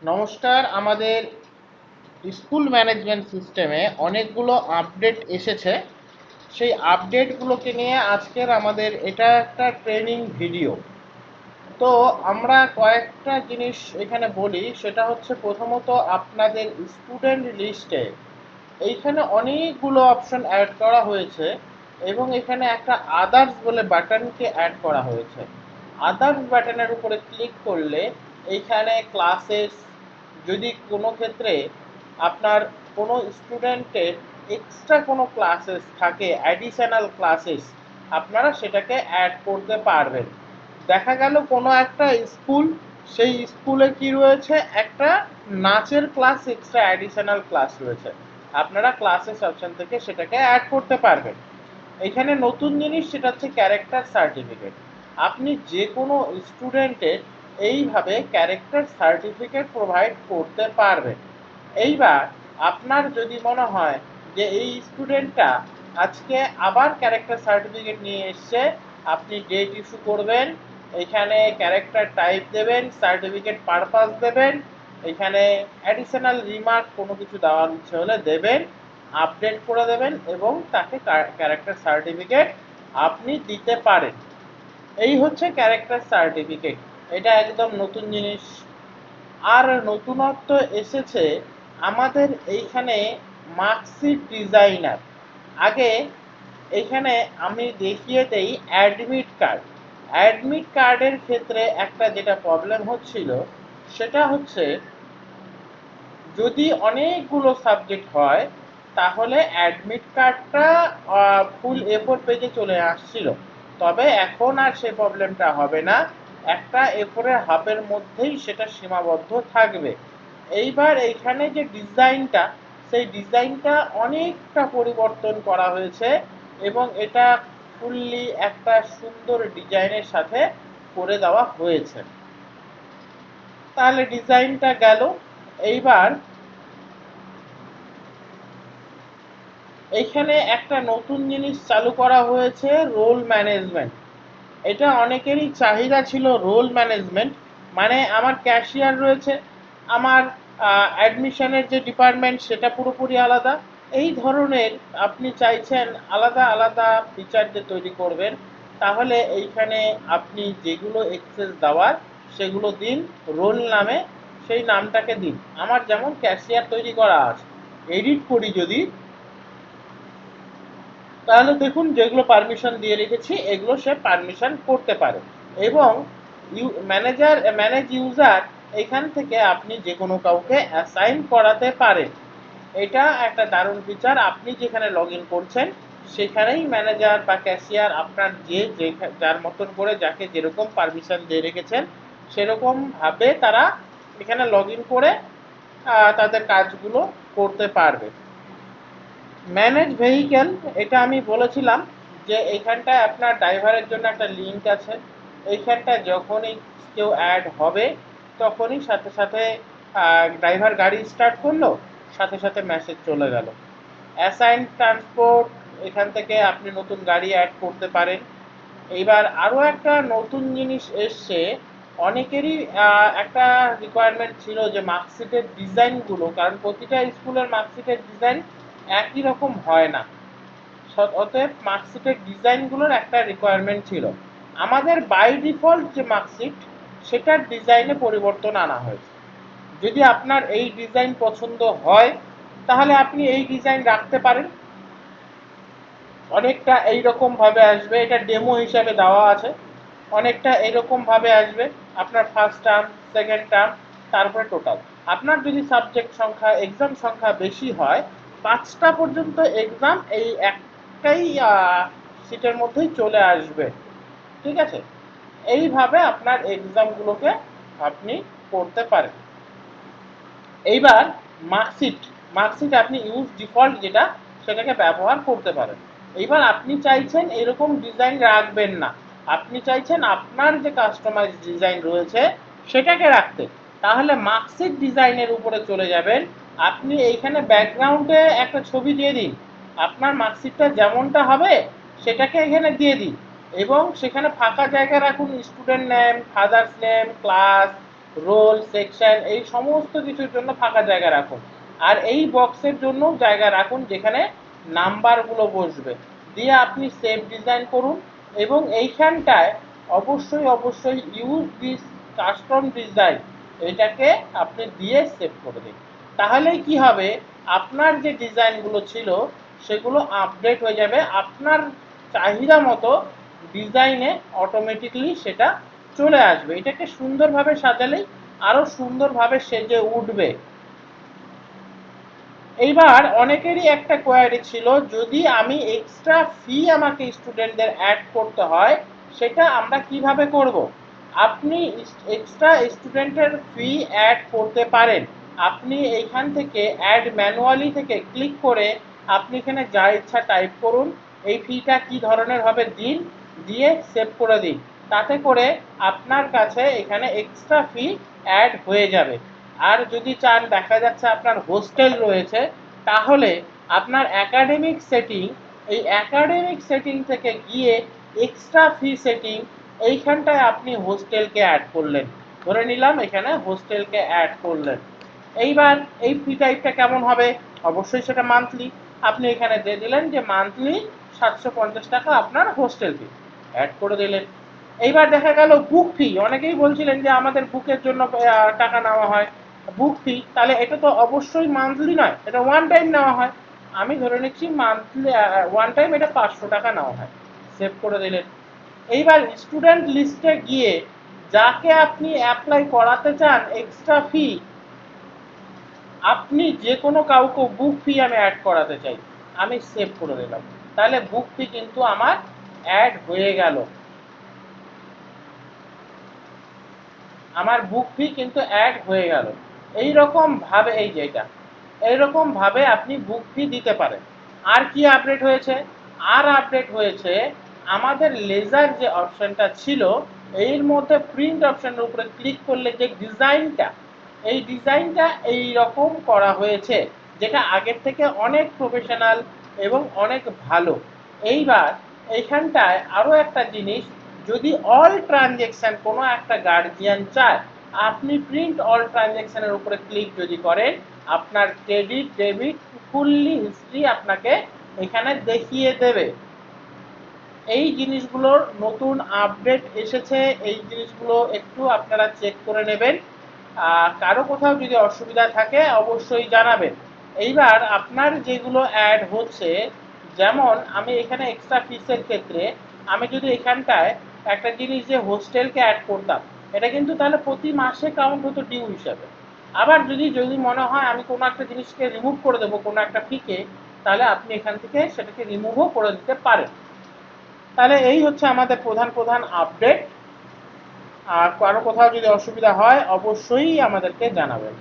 নমস্কার। আমাদের school management সিস্টেমে অনেকগুলো আপডেট এসেছে। সেই আপডেটগুলোকে নিয়ে আজকের আমাদের এটা একটা ট্রেনিং ভিডিও। তো আমরা কয়েকটা জিনিস এখানে বলি, সেটা হচ্ছে প্রথমত আপনাদের স্টুডেন্ট লিস্টে এইখানে অনেকগুলো অপশন অ্যাড করা হয়েছে এবং এখানে একটা আদার্স বলে বাটনকে অ্যাড করা হয়েছে। আদার্স বাটনের উপরে ক্লিক করলে এইখানে ক্লাসেস, যদি কোনো ক্ষেত্রে আপনার কোনো স্টুডেন্টের এক্সট্রা কোনো ক্লাসেস থাকে, অ্যাডিশনাল ক্লাসেস, আপনারা সেটাকে অ্যাড করতে পারবেন। দেখা গেল কোনো একটা স্কুল, সেই স্কুলে কি রয়েছে, একটা নাচের ক্লাস, এক্সট্রা অ্যাডিশনাল ক্লাস রয়েছে, আপনারা ক্লাসেস অপশন থেকে সেটাকে অ্যাড করতে পারবেন। এখানে নতুন জিনিস সেটা হচ্ছে ক্যারেক্টার সার্টিফিকেট। আপনি যে কোনো স্টুডেন্টের এইভাবে ক্যারেক্টার সার্টিফিকেট প্রোভাইড করতে পারবেন। এইবার আপনার যদি মনে হয় যে এই স্টুডেন্টটা আজকে আবার ক্যারেক্টার সার্টিফিকেট নিয়ে এসছে, আপনি ডেট ইস্যু করবেন, এখানে ক্যারেক্টার টাইপ দেবেন, সার্টিফিকেট পারপাস দেবেন, এখানে অ্যাডিশনাল রিমার্ক কোনো কিছু দেওয়ার ইচ্ছে হলে দেবেন, আপডেট করে দেবেন এবং তাকে ক্যারেক্টার সার্টিফিকেট আপনি দিতে পারেন। এই হচ্ছে ক্যারেক্টার সার্টিফিকেট। এটা একদম নতুন জিনিস। আর নতুনত্ব এসেছে আমাদের এইখানে মার্কশিট ডিজাইনার। আগে এইখানে আমি দেখিয়ে দেই অ্যাডমিট কার্ড। অ্যাডমিট কার্ডের ক্ষেত্রে একটা যেটা প্রবলেম হচ্ছিল, সেটা হচ্ছে যদি অনেকগুলো সাবজেক্ট হয় তাহলে অ্যাডমিট কার্ডটা ফুল A4 পেজে চলে আসছিল। তবে এখন আর সেই প্রবলেমটা হবে না, একটা A4 এর হাফের মধ্যেই সেটা সীমাবদ্ধ থাকবে। এইবার এইখানে যে ডিজাইনটা, সেই ডিজাইনটা অনেকটা পরিবর্তন করা হয়েছে এবং এটা ফুললি একটা সুন্দর ডিজাইনের সাথে করে দেওয়া হয়েছে। তাহলে ডিজাইনটা গেল। এইবার এইখানে একটা নতুন জিনিস চালু করা হয়েছে, রোল ম্যানেজমেন্ট। এটা অনেকেরই চাহিদা ছিল, রোল ম্যানেজমেন্ট। মানে আমার ক্যাশিয়ার রয়েছে, আমার অ্যাডমিশনের যে ডিপার্টমেন্ট সেটা পুরোপুরি আলাদা। এই ধরনের আপনি চাইছেন আলাদা আলাদা ফিচার যে তৈরি করবেন, তাহলে এইখানে আপনি যেগুলো এক্সেস দেওয়ার সেগুলো দিন, রোল নামে সেই নামটাকে দিন। আমার যেমন ক্যাশিয়ার তৈরি করা আছে, এডিট করি যদি, তাহলে দেখুন যেগুলো পারমিশন দিয়ে রেখেছি এগুলো সে পারমিশন করতে পারে। এবং ম্যানেজ ইউজার, এখান থেকে আপনি যে কোনো কাউকে অ্যাসাইন করাতে পারেন। এটা একটা দারুণ ফিচার। আপনি যেখানে লগ ইন করছেন সেখানেই ম্যানেজার বা ক্যাশিয়ার আপনার যার মতন করে যাকে যেরকম পারমিশন দিয়ে রেখেছেন সেরকমভাবে তারা এখানে লগ ইন করে তাদের কাজগুলো করতে পারবে। ম্যানেজ ভেহিক্যাল, এটা আমি বলেছিলাম যে এইখানটায় আপনার ড্রাইভারের জন্য একটা লিঙ্ক আছে। এইখানটায় যখনই কেউ অ্যাড হবে তখনই সাথে সাথে ড্রাইভার গাড়ি স্টার্ট করলো, সাথে সাথে মেসেজ চলে গেল। অ্যাসাইন ট্রান্সপোর্ট, এখান থেকে আপনি নতুন গাড়ি অ্যাড করতে পারেন। এইবার আরও একটা নতুন জিনিস এসছে, অনেকেরই একটা রিকোয়ারমেন্ট ছিল যে মার্কশিটের ডিজাইনগুলো, কারণ প্রতিটা স্কুলের মার্কশিটের ডিজাইন একই রকম হয় না, অতএব মার্কশিটের ডিজাইনগুলোর একটা রিকোয়ারমেন্ট ছিল। আমাদের বাই ডিফল্ট যে মার্কশিট সেটার ডিজাইনে পরিবর্তন আনা হয়েছে। যদি আপনার এই ডিজাইন পছন্দ হয় তাহলে আপনি এই ডিজাইন রাখতে পারেন। অনেকটা এইরকম ভাবে আসবে, এটা ডেমো হিসাবে দেওয়া আছে। অনেকটা এইরকম ভাবে আসবে, আপনার ফার্স্ট টার্ম, সেকেন্ড টার্ম, তারপরে টোটাল। আপনার যদি সাবজেক্ট সংখ্যা, এক্সাম সংখ্যা বেশি হয়, 5টা পর্যন্ত এক্সাম এই একটাই সিটের মধ্যেই চলে আসবে। ঠিক আছে, এইভাবে আপনার এক্সামগুলোকে আপনি করতে পারেন। এইবার মার্কশিট, মার্কশিট আপনি ইউজ ডিফল্ট যেটা সেটাকে ব্যবহার করতে পারেন। এইবার আপনি চাইছেন এরকম ডিজাইন রাখবেন না, আপনি চাইছেন আপনার যে কাস্টমাইজ ডিজাইন রয়েছে সেটাকে রাখতে, তাহলে মার্কশিট ডিজাইনের উপরে চলে যাবেন। আপনি এইখানে ব্যাকগ্রাউন্ডে একটা ছবি দিয়ে দিন, আপনার মার্কশিটটা যেমনটা হবে সেটাকে এখানে দিয়ে দিন এবং সেখানে ফাঁকা জায়গা রাখুন student name, father's name, class, roll, section, এই সমস্ত কিছুর জন্য ফাঁকা জায়গা রাখুন। আর এই বক্সের জন্য জায়গা রাখুন যেখানে নাম্বারগুলো বসবে। দিয়ে আপনি সেভ ডিজাইন করুন এবং এইখানটায় অবশ্যই ইউজ দিস কাস্টম ডিজাইন এটাকে আপনি দিয়ে সেভ করে দিন। তাহলেই কি হবে, আপনার যে ডিজাইনগুলো ছিল সেগুলো আপডেট হয়ে যাবে, আপনার চাহিদা মতো ডিজাইনে অটোমেটিকলি সেটা চলে আসবে। এটাকে সুন্দরভাবে সাজালেই আরো সুন্দরভাবে সেজে উঠবে। এইবার অনেকেরই একটা কোয়ারি ছিল, যদি আমি এক্সট্রা ফি আমাকে স্টুডেন্টদের অ্যাড করতে হয় সেটা আমরা কিভাবে করব। আপনি এক্সট্রা স্টুডেন্টের ফি অ্যাড করতে পারেন। আপনি এইখান থেকে অ্যাড ম্যানুয়ালি থেকে ক্লিক করে আপনি এখানে যা ইচ্ছা টাইপ করুন, এই ফিটা কি ধরনের হবে দিন, দিয়ে সেভ করে দিন। তাতে করে আপনার কাছে এখানে এক্সট্রা ফি অ্যাড হয়ে যাবে। আর যদি চান, দেখা যাচ্ছে আপনার হোস্টেল রয়েছে, তাহলে আপনার একাডেমিক সেটিং, এই একাডেমিক সেটিং থেকে গিয়ে এক্সট্রা ফি সেটিং, এইখানটায় আপনি হোস্টেলকে অ্যাড করলেন, ধরে নিলাম এখানে হোস্টেলকে অ্যাড করলেন। এইবার এই ফি টাইপটা কেমন হবে, অবশ্যই সেটা মান্থলি। আপনি এখানে দিয়ে দিলেন যে মান্থলি 750 টাকা আপনার হোস্টেল ফি, অ্যাড করে দিলেন। এইবার দেখা গেল বুক ফি, অনেকেই বলছিলেন যে আমাদের বুকের জন্য টাকা নেওয়া হয় বুক ফি, তাহলে এটা তো অবশ্যই মান্থলি নয়, এটা ওয়ান টাইম নেওয়া হয়। আমি ধরে নিচ্ছি মান্থলি ওয়ান টাইম এটা 500 টাকা নেওয়া হয়, সেভ করে দিলেন। এইবার স্টুডেন্ট লিস্টে গিয়ে যাকে আপনি অ্যাপ্লাই করাতে চান এক্সট্রা ফি, আপনি যে কোনো কাউকে বুক ফি আমি অ্যাড করাতে চাই, আমি সেভ করে দিলাম, তাহলে বুক ফি কিন্তু আমার অ্যাড হয়ে গেল, আমার বুক ফি কিন্তু অ্যাড হয়ে গেল। এইরকম ভাবে এই যে এটা, এইরকম ভাবে আপনি বুক ফি দিতে পারেন। আর কি আপডেট হয়েছে, আর আপডেট হয়েছে আমাদের লেজার যে অপশনটা ছিল, এর মধ্যে প্রিন্ট অপশনের উপরে ক্লিক করলে যে ডিজাইনটা, এই ডিজাইনটা এই রকম করা হয়েছে, যেটা আগের থেকে অনেক প্রফেশনাল এবং অনেক ভালো। এইবার এইখানটায় আরো একটা জিনিস, যদি অল ট্রানজেকশন কোনো একটা গার্জিয়ান চায়, আপনি প্রিন্ট অল ট্রানজেকশনের উপরে ক্লিক যদি করেন, আপনার ক্রেডিট ডেবিট ফুললি হিস্ট্রি আপনাকে এখানে দেখিয়ে দেবে। এই জিনিসগুলোর নতুন আপডেট এসেছে, এই জিনিসগুলো একটু আপনারা চেক করে নেবেন। কারো কোথাও যদি অসুবিধা থাকে অবশ্যই জানাবেন। এইবার আপনার যেগুলো অ্যাড হচ্ছে, যেমন আমি এখানে এক্সট্রা ফিসের ক্ষেত্রে আমি যদি এখানটায় একটা জিনিস যে হোস্টেলকে অ্যাড করতাম, এটা কিন্তু তাহলে প্রতি মাসে কাউন্ট হতো ডিউ হিসাবে। আবার যদি মনে হয় আমি কোনো একটা জিনিসকে রিমুভ করে দেবো কোনো একটা ফিকে, তাহলে আপনি এখান থেকে সেটাকে রিমুভও করে দিতে পারেন। তাহলে এই হচ্ছে আমাদের প্রধান প্রধান আপডেট। আর কারো কোথাও যদি অসুবিধা হয় অবশ্যই আমাদেরকে জানাবেন।